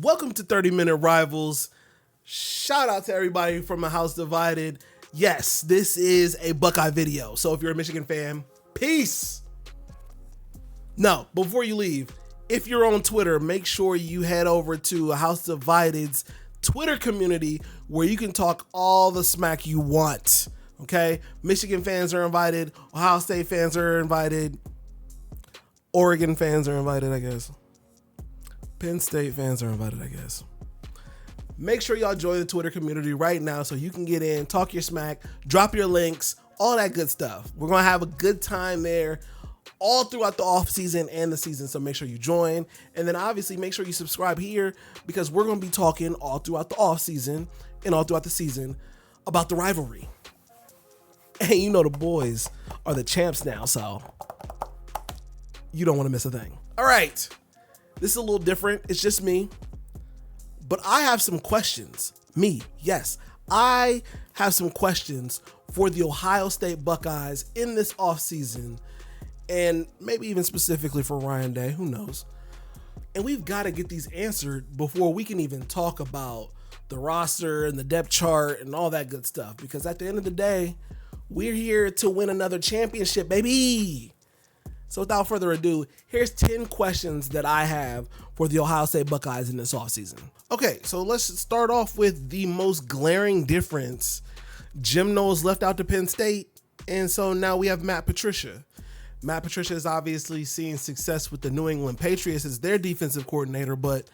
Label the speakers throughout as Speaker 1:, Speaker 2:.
Speaker 1: Welcome to 30-Minute Rivals. Shout out to everybody from the House Divided. Yes, this is a Buckeye video. So if you're a Michigan fan, peace. No, before you leave, if you're on Twitter, make sure you head over to House Divided's Twitter community where you can talk all the smack you want. Okay? Michigan fans are invited. Ohio State fans are invited. Oregon fans are invited, I guess. Penn State fans are invited, I guess. Make sure y'all join the Twitter community right now so you can get in, talk your smack, drop your links, all that good stuff. We're going to have a good time there all throughout the offseason and the season, so make sure you join. And then obviously make sure you subscribe here because we're going to be talking all throughout the offseason and all throughout the season about the rivalry. And you know the boys are the champs now, so you don't want to miss a thing. All right, this is a little different. It's just me. But I have some questions. Yes, I have some questions for the Ohio State Buckeyes in this offseason, and maybe even specifically for Ryan Day, who knows? And we've got to get these answered before we can even talk about the roster and the depth chart and all that good stuff, because at the end of the day, we're here to win another championship, baby. So without further ado, here's 10 questions that I have for the Ohio State Buckeyes in this offseason. Okay, so let's start off with the most glaring difference. Jim Knowles left out to Penn State, and so now we have Matt Patricia. Matt Patricia is obviously seeing success with the New England Patriots as their defensive coordinator, but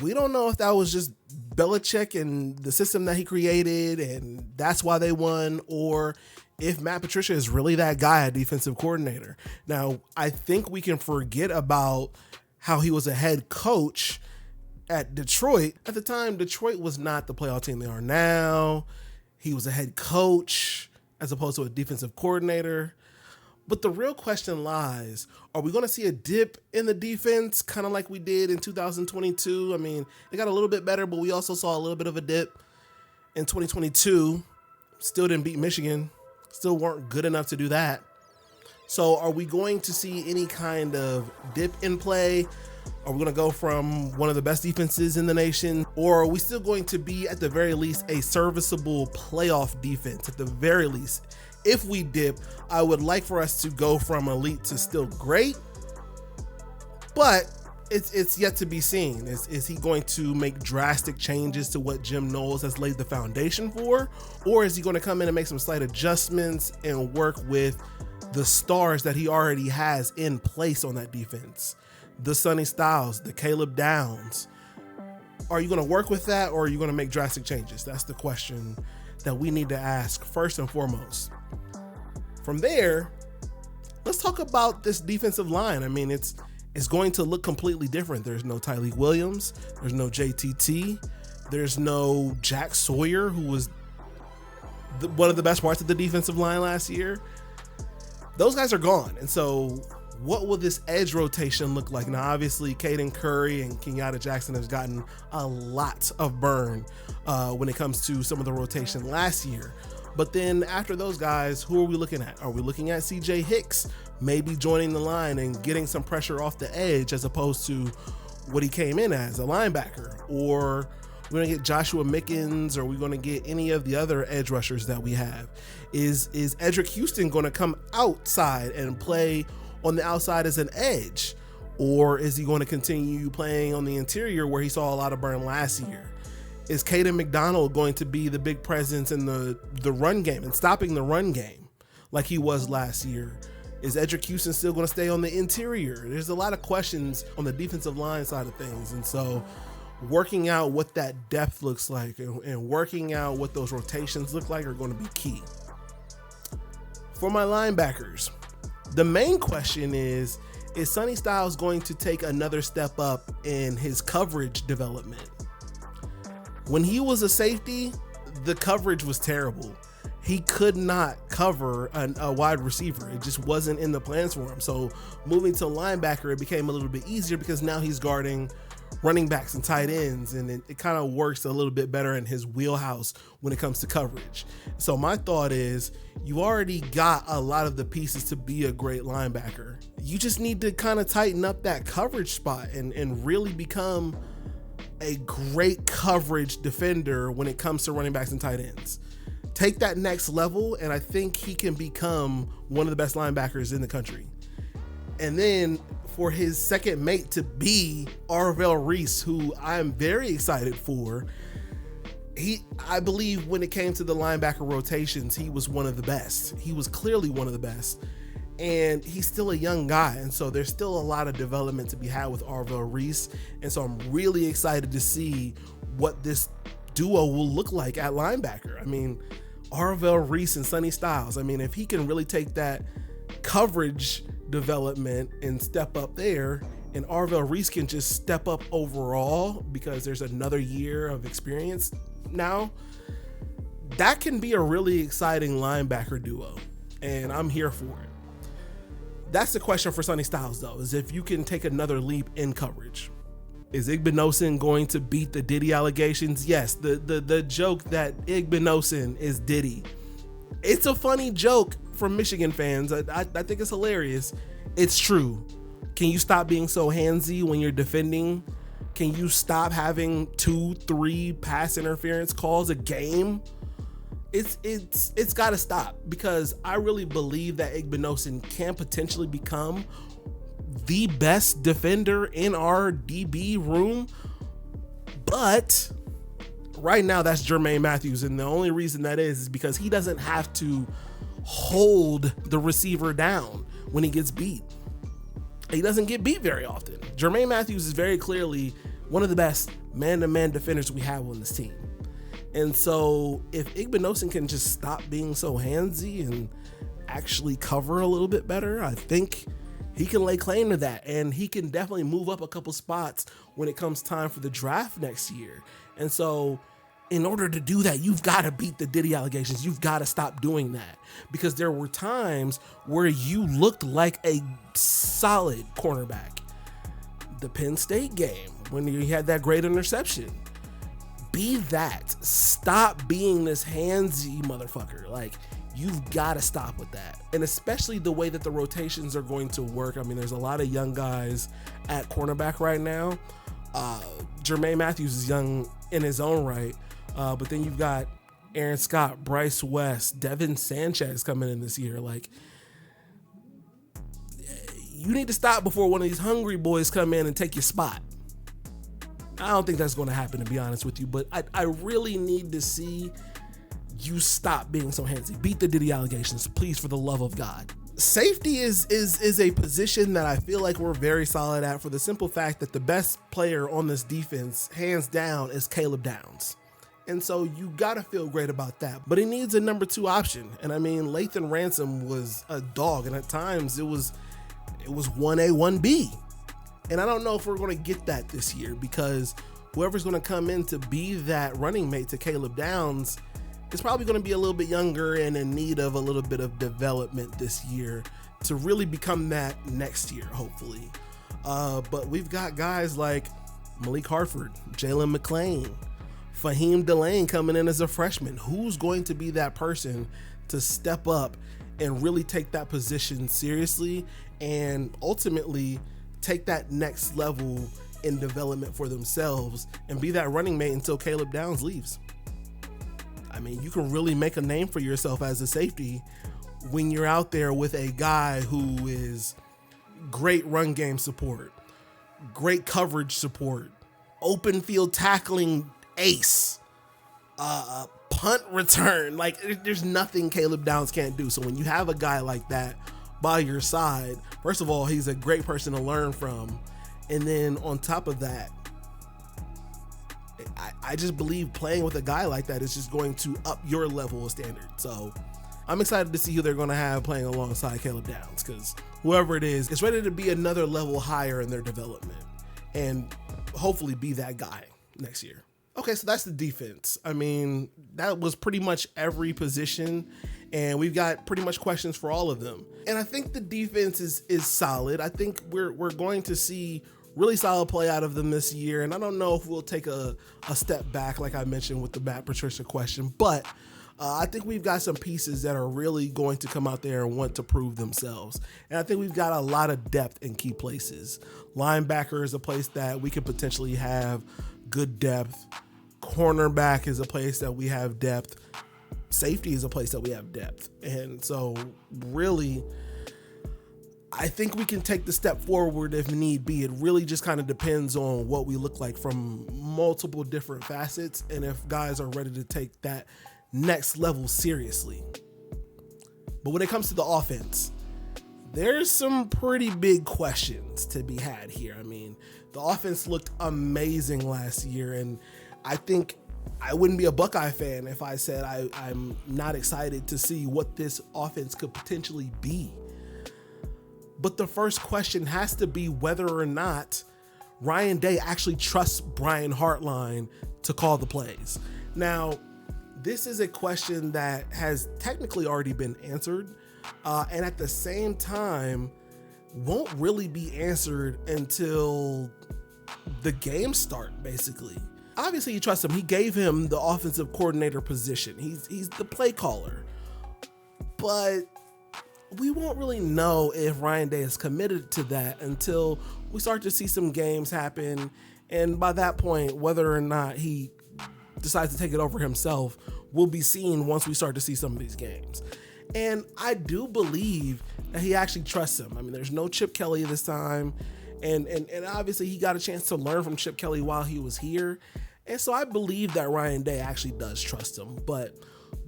Speaker 1: we don't know if that was just Belichick and the system that he created, and that's why they won, or if Matt Patricia is really that guy at defensive coordinator. Now, I think we can forget about how he was a head coach at Detroit. At the time, Detroit was not the playoff team they are now. He was a head coach as opposed to a defensive coordinator. But the real question lies, are we going to see a dip in the defense, kind of like we did in 2022? I mean, it got a little bit better, but we also saw a little bit of a dip in 2022. Still didn't beat Michigan. Still weren't good enough to do that. So are we going to see any kind of dip in play? Are we going to go from one of the best defenses in the nation? Or are we still going to be, at the very least, a serviceable playoff defense? At the very least, if we dip, I would like for us to go from elite to still great. But it's yet to be seen. Is he going to make drastic changes to what Jim Knowles has laid the foundation for? Or is he going to come in and make some slight adjustments and work with the stars that he already has in place on that defense? The Sonny Styles, the Caleb Downs. Are you going to work with that, or are you going to make drastic changes? That's the question that we need to ask first and foremost. From there, let's talk about this defensive line. I mean, it's going to look completely different. There's no Tyleik Williams. There's no JTT. There's no Jack Sawyer, who was one of the best parts of the defensive line last year. Those guys are gone. And so what will this edge rotation look like? Now, obviously, Caden Curry and Kenyatta Jackson has gotten a lot of burn when it comes to some of the rotation last year. But then after those guys, who are we looking at? Are we looking at CJ Hicks maybe joining the line and getting some pressure off the edge as opposed to what he came in as, a linebacker? Or we're going to get Joshua Mickens, or are we going to get any of the other edge rushers that we have? Is Edric Houston going to come outside and play on the outside as an edge? Or is he going to continue playing on the interior where he saw a lot of burn last year? Is Caden McDonald going to be the big presence in the run game and stopping the run game like he was last year? Is Edric Houston still going to stay on the interior? There's a lot of questions on the defensive line side of things. And so working out what that depth looks like and working out what those rotations look like are going to be key. For my linebackers, the main question is Sonny Styles going to take another step up in his coverage development? When he was a safety, the coverage was terrible. He could not cover a wide receiver. It just wasn't in the plans for him. So moving to linebacker, it became a little bit easier because now he's guarding running backs and tight ends, and it kind of works a little bit better in his wheelhouse when it comes to coverage. So my thought is, you already got a lot of the pieces to be a great linebacker. You just need to kind of tighten up that coverage spot and really become a great coverage defender when it comes to running backs and tight ends. Take that next level, and I think he can become one of the best linebackers in the country. And then for his second mate to be Arvell Reese, who I'm very excited for. I believe when it came to the linebacker rotations, he was one of the best. He was clearly one of the best. And he's still a young guy, and so there's still a lot of development to be had with Arvell Reese. And so I'm really excited to see what this duo will look like at linebacker. I mean, Arvell Reese and Sonny Styles. I mean, if he can really take that coverage development and step up there, and Arvell Reese can just step up overall because there's another year of experience now, that can be a really exciting linebacker duo, and I'm here for it. That's the question for Sonny Styles, though, is if you can take another leap in coverage. Is Igbinosun going to beat the Diddy allegations? Yes, the joke that Igbinosun is Diddy. It's a funny joke from Michigan fans. I think it's hilarious. It's true. Can you stop being so handsy when you're defending? Can you stop having 2-3 pass interference calls a game? It's got to stop, because I really believe that Igbinosun can potentially become the best defender in our DB room. But right now that's Jermaine Matthews, and the only reason that is because he doesn't have to hold the receiver down when he gets beat. He doesn't get beat very often. Jermaine Matthews is very clearly one of the best man-to-man defenders we have on this team. And so if Igbinosun can just stop being so handsy and actually cover a little bit better, I think he can lay claim to that. And he can definitely move up a couple spots when it comes time for the draft next year. And so in order to do that, you've got to beat the Diddy allegations. You've got to stop doing that, because there were times where you looked like a solid cornerback. The Penn State game, when you had that great interception. Be that. Stop being this handsy motherfucker. Like, you've got to stop with that. And especially the way that the rotations are going to work. I mean, there's a lot of young guys at cornerback right now. Jermaine Matthews is young in his own right. But then you've got Aaron Scott, Bryce West, Devin Sanchez coming in this year. Like, you need to stop before one of these hungry boys come in and take your spot. I don't think that's going to happen, to be honest with you, but I really need to see you stop being so handsy. Beat the Diddy allegations, please, for the love of God. Safety is a position that I feel like we're very solid at, for the simple fact that the best player on this defense, hands down, is Caleb Downs. And so you got to feel great about that. But he needs a number 2 option. And I mean, Lathan Ransom was a dog, and at times it was 1A, 1B. And I don't know if we're going to get that this year, because whoever's going to come in to be that running mate to Caleb Downs is probably going to be a little bit younger and in need of a little bit of development this year to really become that next year, hopefully. But we've got guys like Malik Hartford, Jalen McClain, Fahim Delane coming in as a freshman. Who's going to be that person to step up and really take that position seriously and ultimately take that next level in development for themselves and be that running mate until Caleb Downs leaves? I mean, you can really make a name for yourself as a safety when you're out there with a guy who is great run game support, great coverage support, open field tackling ace, punt return. Like, there's nothing Caleb Downs can't do. So when you have a guy like that by your side, first of all, he's a great person to learn from. And then on top of that, I just believe playing with a guy like that is just going to up your level of standard. So I'm excited to see who they're going to have playing alongside Caleb Downs, because whoever it is ready to be another level higher in their development and hopefully be that guy next year. Okay, so that's the defense. I mean, that was pretty much every position, and we've got pretty much questions for all of them. And I think the defense is solid. I think we're going to see really solid play out of them this year, and I don't know if we'll take a step back, like I mentioned with the Matt Patricia question, but I think we've got some pieces that are really going to come out there and want to prove themselves. And I think we've got a lot of depth in key places. Linebacker is a place that we could potentially have good depth. Cornerback is a place that we have depth. Safety is a place that we have depth. And so really, I think we can take the step forward if need be. It really just kind of depends on what we look like from multiple different facets and if guys are ready to take that next level seriously. But when it comes to the offense, there's some pretty big questions to be had here. I mean, the offense looked amazing last year, and I think I wouldn't be a Buckeye fan if I said I'm not excited to see what this offense could potentially be. But the first question has to be whether or not Ryan Day actually trusts Brian Hartline to call the plays. Now, this is a question that has technically already been answered, and at the same time, won't really be answered until the games start, basically. Obviously, you trust him. He gave him the offensive coordinator position. He's the play caller. But we won't really know if Ryan Day is committed to that until we start to see some games happen. And by that point, whether or not he decides to take it over himself will be seen once we start to see some of these games. And I do believe that he actually trusts him. I mean, there's no Chip Kelly this time. And obviously he got a chance to learn from Chip Kelly while he was here. And so I believe that Ryan Day actually does trust him, but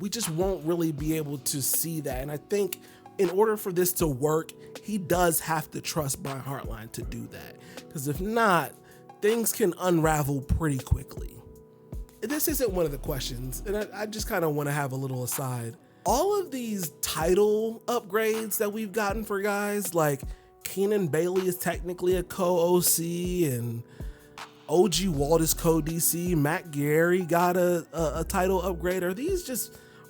Speaker 1: we just won't really be able to see that. And I think in order for this to work, he does have to trust Brian Hartline to do that. Because if not, things can unravel pretty quickly. This isn't one of the questions, and I just kind of want to have a little aside. All of these title upgrades that we've gotten for guys, like Keenan Bailey is technically a co-OC, and OG Walt is co-DC. Matt Gary got a title upgrade. Are these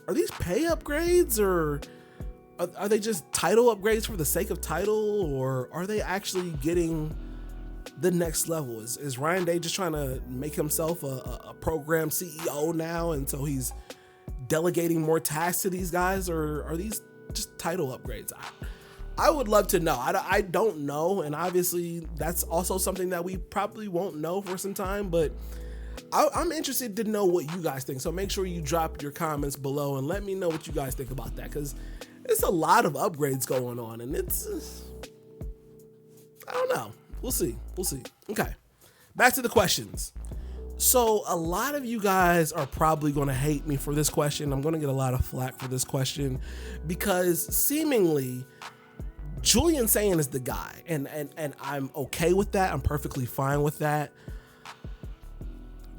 Speaker 1: pay upgrades, or are they just title upgrades for the sake of title, or are they actually getting the next level? Is Ryan Day just trying to make himself a program CEO now, and so he's delegating more tasks to these guys, or are these just title upgrades? I would love to know. I don't know, and obviously that's also something that we probably won't know for some time, but I'm interested to know what you guys think. So make sure you drop your comments below and let me know what you guys think about that, because it's a lot of upgrades going on, and I don't know. We'll see. Okay, back to the questions. So a lot of you guys are probably going to hate me for this question. I'm going to get a lot of flack for this question because seemingly Julian Sayin is the guy, and I'm okay with that. I'm perfectly fine with that.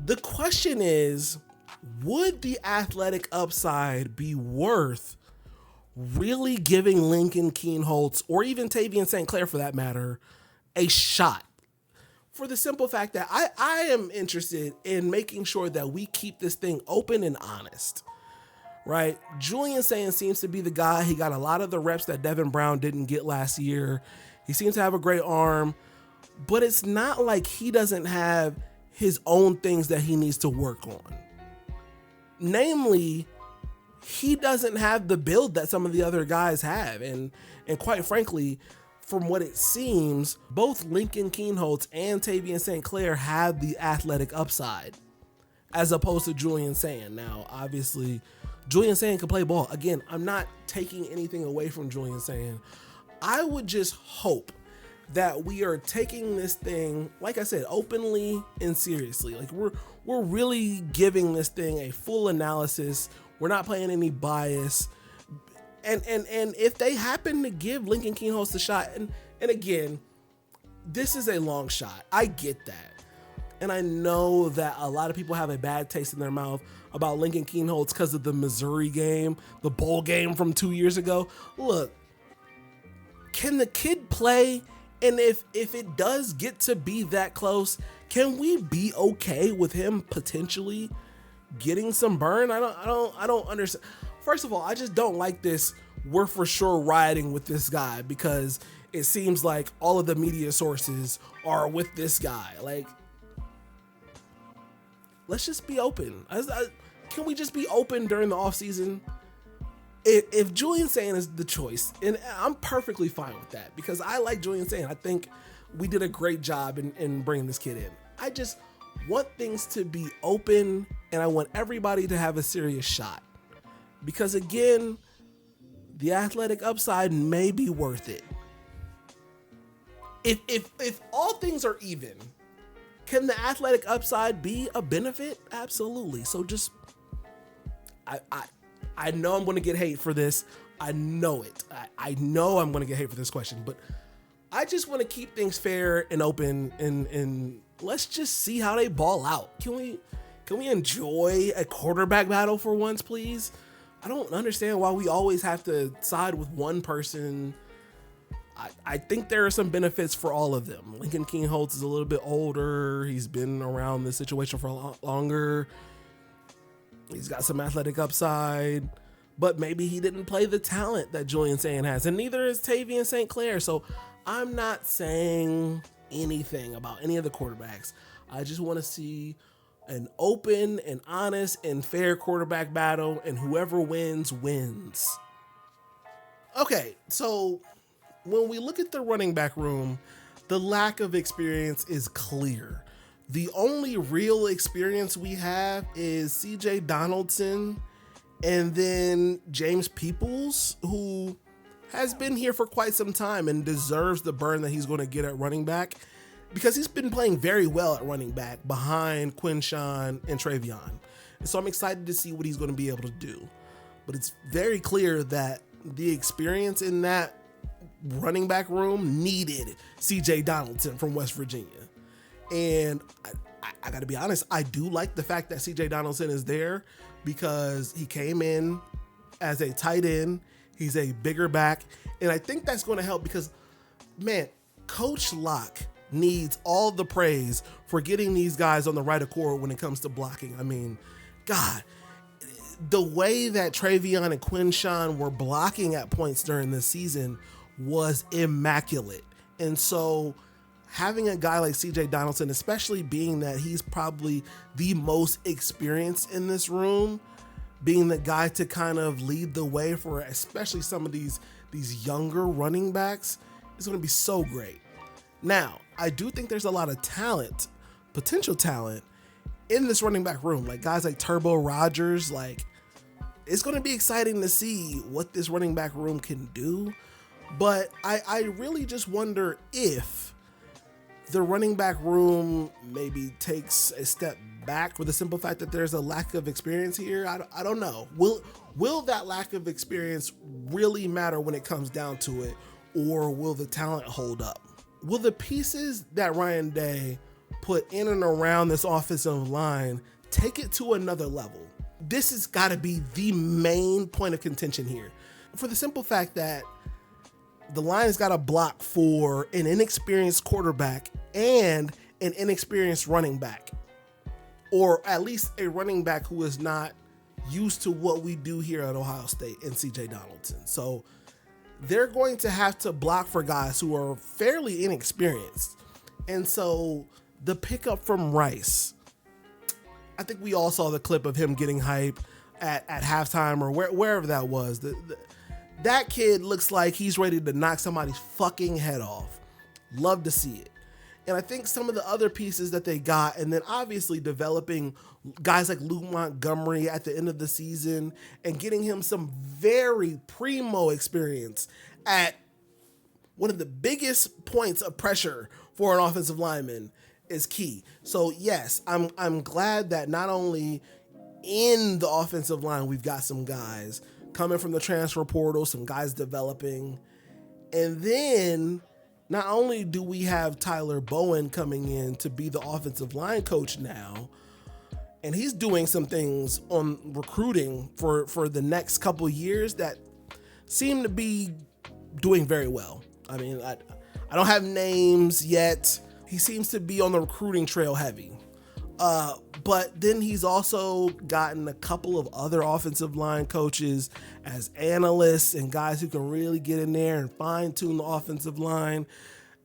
Speaker 1: The question is, would the athletic upside be worth really giving Lincoln Kienholz, or even Tavian St. Clair for that matter, a shot? For the simple fact that I am interested in making sure that we keep this thing open and honest, right? Julian Sayin seems to be the guy. He got a lot of the reps that Devin Brown didn't get last year. He seems to have a great arm, but it's not like he doesn't have his own things that he needs to work on. Namely, he doesn't have the build that some of the other guys have. And quite frankly, from what it seems, both Lincoln Kienholz and Tavian St. Clair have the athletic upside as opposed to Julian Sayin. Now, obviously, Julian Sayin can play ball. Again, I'm not taking anything away from Julian Sayin. I would just hope that we are taking this thing, like I said, openly and seriously. Like we're really giving this thing a full analysis. We're not playing any bias. And if they happen to give Lincoln Kienholz the shot, and again, this is a long shot. I get that. And I know that a lot of people have a bad taste in their mouth about Lincoln Kienholz because of the Missouri game, the bowl game from 2 years ago. Look, can the kid play? And if it does get to be that close, can we be okay with him potentially getting some burn? I don't understand. First of all, I just don't like this. We're for sure riding with this guy because it seems like all of the media sources are with this guy. Like, let's just be open. Can we just be open during the offseason? If Julian Sayin is the choice, and I'm perfectly fine with that because I like Julian Sayin. I think we did a great job in bringing this kid in. I just want things to be open, and I want everybody to have a serious shot. Because again, the athletic upside may be worth it. If all things are even, can the athletic upside be a benefit? Absolutely. So just, I know I'm going to get hate for this. I know it. I know I'm going to get hate for this question, but I just want to keep things fair and open, and let's just see how they ball out. Can we enjoy a quarterback battle for once, please? I don't understand why we always have to side with one person. I think there are some benefits for all of them. Lincoln King-Holtz is a little bit older. He's been around this situation for a lot longer. He's got some athletic upside, but maybe he didn't play the talent that Julian Sayin has, and neither is Tavian St. Clair. So I'm not saying anything about any of the quarterbacks. I just want to see an open and honest and fair quarterback battle, and whoever wins, wins. Okay, so when we look at the running back room, the lack of experience is clear. The only real experience we have is CJ Donaldson and then James Peoples, who has been here for quite some time and deserves the burn that he's going to get at running back, because he's been playing very well at running back behind Quinshawn and Travion. And so I'm excited to see what he's going to be able to do. But it's very clear that the experience in that running back room needed CJ Donaldson from West Virginia. And I got to be honest, I do like the fact that CJ Donaldson is there, because he came in as a tight end. He's a bigger back. And I think that's going to help because, man, Coach Locke needs all the praise for getting these guys on the right accord when it comes to blocking. I mean, God, the way that Travion and Quinshawn were blocking at points during this season was immaculate. And so having a guy like CJ Donaldson, especially being that he's probably the most experienced in this room, being the guy to kind of lead the way for especially some of these younger running backs, is going to be so great. Now, I do think there's a lot of talent, potential talent, in this running back room. Like guys like Turbo Rogers, like it's going to be exciting to see what this running back room can do. But I really just wonder if the running back room maybe takes a step back for the simple fact that there's a lack of experience here. I don't know. Will that lack of experience really matter when it comes down to it, or will the talent hold up? Will the pieces that Ryan Day put in and around this offensive line take it to another level? This has got to be the main point of contention here, for the simple fact that the line's got to block for an inexperienced quarterback and an inexperienced running back, or at least a running back who is not used to what we do here at Ohio State and CJ Donaldson. So they're going to have to block for guys who are fairly inexperienced. And so the pickup from Rice, I think we all saw the clip of him getting hype at halftime or wherever that was. That kid looks like he's ready to knock somebody's fucking head off. Love to see it. And I think some of the other pieces that they got, and then obviously developing guys like Luke Montgomery at the end of the season and getting him some very primo experience at one of the biggest points of pressure for an offensive lineman is key. So yes, I'm glad that not only in the offensive line we've got some guys coming from the transfer portal, some guys developing, and then not only do we have Tyler Bowen coming in to be the offensive line coach now, and he's doing some things on recruiting for the next couple years that seem to be doing very well. I mean, I don't have names yet. He seems to be on the recruiting trail heavy. But then he's also gotten a couple of other offensive line coaches as analysts and guys who can really get in there and fine tune the offensive line.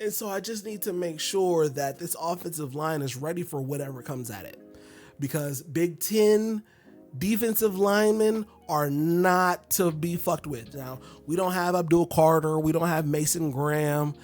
Speaker 1: And so I just need to make sure that this offensive line is ready for whatever comes at it, because Big Ten defensive linemen are not to be fucked with. Now, we don't have Abdul Carter. We don't have Mason Graham.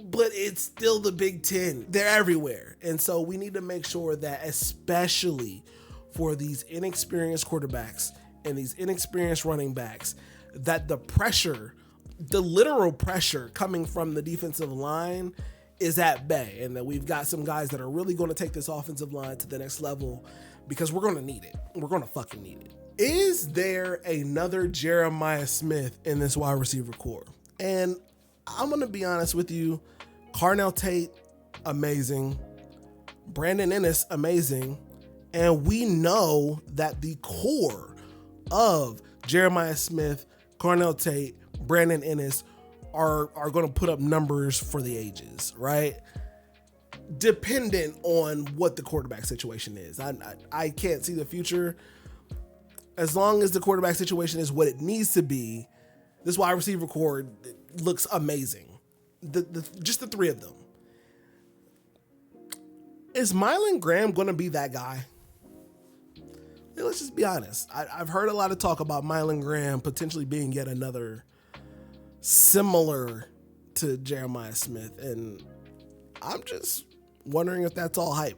Speaker 1: but it's still the Big Ten. They're everywhere. And so we need to make sure that, especially for these inexperienced quarterbacks and these inexperienced running backs, that the pressure, the literal pressure coming from the defensive line is at bay, and that we've got some guys that are really going to take this offensive line to the next level, because we're going to need it. We're going to fucking need it. Is there another Jeremiah Smith in this wide receiver core? And I'm going to be honest with you. Carnell Tate, amazing. Brandon Ennis, amazing. And we know that the core of Jeremiah Smith, Carnell Tate, Brandon Ennis are going to put up numbers for the ages, right? Dependent on what the quarterback situation is. I can't see the future. As long as the quarterback situation is what it needs to be, this wide receiver core looks amazing. Just the three of them. Is Mylan Graham going to be that guy? Let's just be honest. I've heard a lot of talk about Mylan Graham potentially being yet another similar to Jeremiah Smith, and I'm just wondering if that's all hype.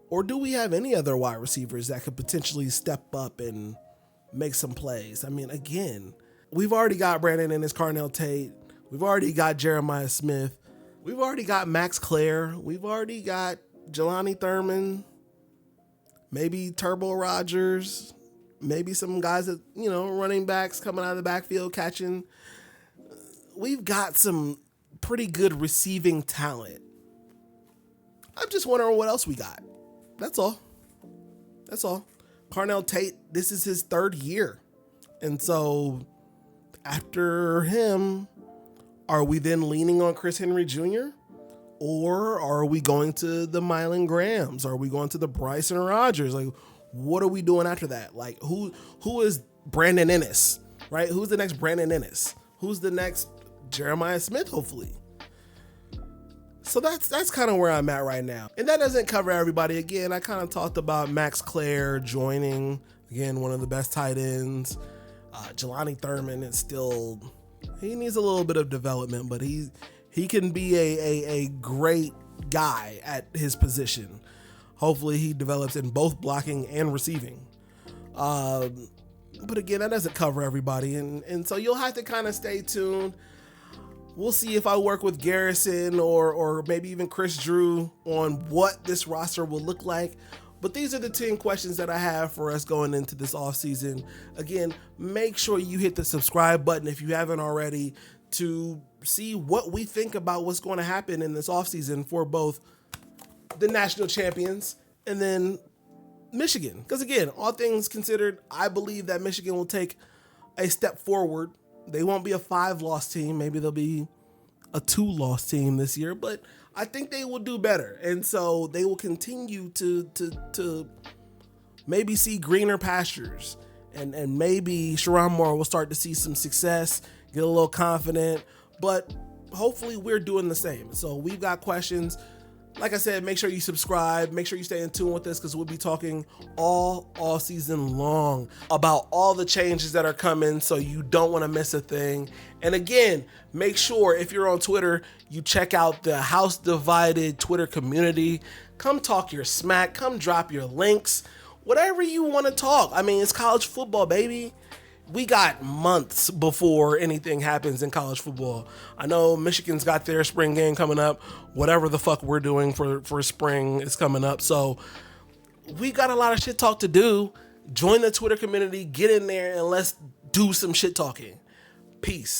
Speaker 1: Or do we have any other wide receivers that could potentially step up and make some plays? I mean, again, we've already got Brandon Ennis, Carnell Tate. We've already got Jeremiah Smith. We've already got Max Clare. We've already got Jelani Thurman. Maybe Turbo Rogers. Maybe some guys that, running backs coming out of the backfield catching. We've got some pretty good receiving talent. I'm just wondering what else we got. That's all. Carnell Tate, this is his third year. And so after him, are we then leaning on Chris Henry Jr.? Or are we going to the Mylan Grahams? Are we going to the Bryson Rogers? Like, what are we doing after that? Like, who is Brandon Ennis, right? Who's the next Brandon Ennis? Who's the next Jeremiah Smith, hopefully? So that's kind of where I'm at right now. And that doesn't cover everybody. Again, I kind of talked about Max Clare joining, again, one of the best tight ends. Jelani Thurman is still, he needs a little bit of development, but he can be a great guy at his position. Hopefully he develops in both blocking and receiving. But again, that doesn't cover everybody. And so you'll have to kind of stay tuned. We'll see if I work with Garrison or maybe even Chris Drew on what this roster will look like. But these are the 10 questions that I have for us going into this offseason. Again, make sure you hit the subscribe button if you haven't already to see what we think about what's going to happen in this offseason for both the national champions and then Michigan. Because again, all things considered, I believe that Michigan will take a step forward. They won't be a 5-loss team. Maybe they'll be a 2-loss team this year, but I think they will do better. And so they will continue to maybe see greener pastures, and maybe Sherrone Moore will start to see some success, get a little confident, but hopefully we're doing the same. So we've got questions. Like I said, make sure you subscribe. Make sure you stay in tune with us, because we'll be talking all season long about all the changes that are coming, so you don't want to miss a thing. And again, make sure if you're on Twitter, you check out the House Divided Twitter community. Come talk your smack. Come drop your links. Whatever you want to talk. I mean, it's college football, baby. We got months before anything happens in college football. I know Michigan's got their spring game coming up. Whatever the fuck we're doing for spring is coming up. So we got a lot of shit talk to do. Join the Twitter community, get in there, and let's do some shit talking. Peace.